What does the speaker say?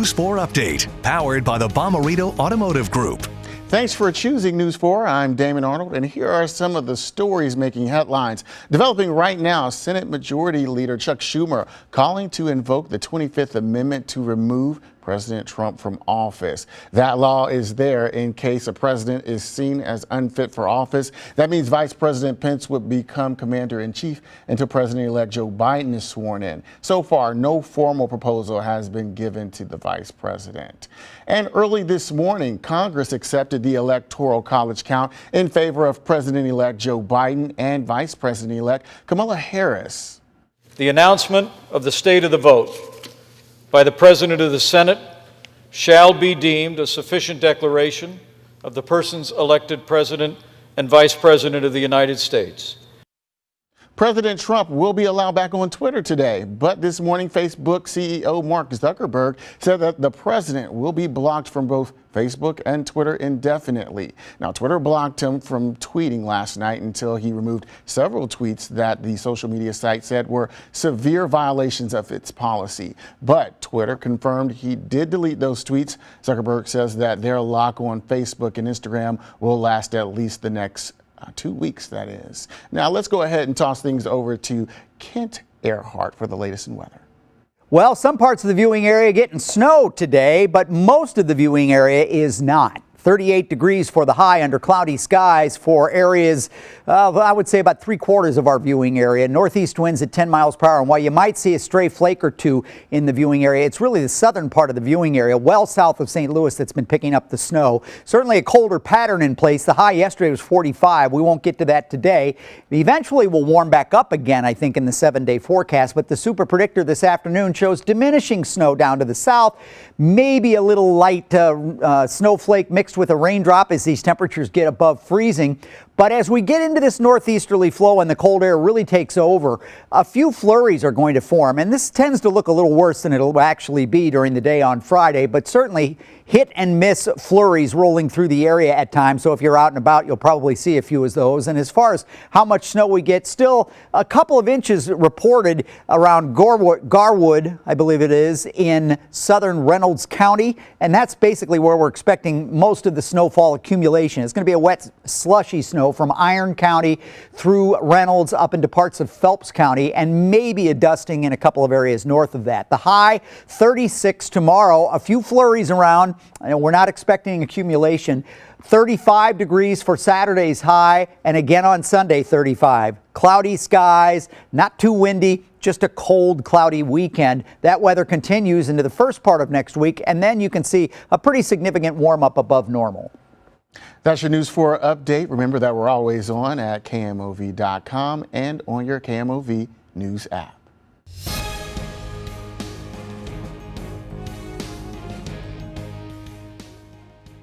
News 4 Update, powered by the Bomarito Automotive Group. Thanks for choosing News 4. I'm Damon Arnold, and here are some of the stories making headlines. Developing right now, Senate Majority Leader Chuck Schumer calling to invoke the 25th Amendment to remove President Trump from office. That law is there in case a president is seen as unfit for office. That means Vice President Pence would become commander-in-chief until President-elect Joe Biden is sworn in. So far, no formal proposal has been given to the vice president. And early this morning, Congress accepted the Electoral College count in favor of President-elect Joe Biden and Vice President-elect Kamala Harris. The announcement of the state of the vote by the President of the Senate shall be deemed a sufficient declaration of the persons elected President and Vice President of the United States. President Trump will be allowed back on Twitter today, but this morning Facebook CEO Mark Zuckerberg said that the president will be blocked from both Facebook and Twitter indefinitely. Now, Twitter blocked him from tweeting last night until he removed several tweets that the social media site said were severe violations of its policy. But Twitter confirmed he did delete those tweets. Zuckerberg says that their lock on Facebook and Instagram will last at least the next 2 weeks, that is. Now, let's go ahead and toss things over to Kent Earhart for the latest in weather. Well, some parts of the viewing area getting snow today, but most of the viewing area is not. 38 degrees for the high under cloudy skies for areas, I would say about 3/4 of our viewing area. Northeast winds at 10 miles per hour. And while you might see a stray flake or two in the viewing area, it's really the southern part of the viewing area, well south of St. Louis, that's been picking up the snow. Certainly a colder pattern in place. The high yesterday was 45. We won't get to that today. Eventually we'll warm back up again, I think, in the 7-day forecast. But the super predictor this afternoon shows diminishing snow down to the south. Maybe a little light snowflake mixed with a raindrop as these temperatures get above freezing. But as we get into this northeasterly flow and the cold air really takes over, a few flurries are going to form. And this tends to look a little worse than it'll actually be during the day on Friday, but certainly hit and miss flurries rolling through the area at times. So if you're out and about, you'll probably see a few of those. And as far as how much snow we get, still a couple of inches reported around Garwood, I believe it is, in southern Reynolds County. And that's basically where we're expecting most of the snowfall accumulation. It's going to be a wet, slushy snow from Iron County through Reynolds up into parts of Phelps County, and maybe a dusting in a couple of areas north of that. The high 36 tomorrow, a few flurries around. We're not expecting accumulation. 35 degrees for Saturday's high, and again on Sunday 35. Cloudy skies, not too windy, just a cold, cloudy weekend. That weather continues into the first part of next week, and then you can see a pretty significant warm up above normal. That's your News 4 update. Remember that we're always on at KMOV.com and on your KMOV News app.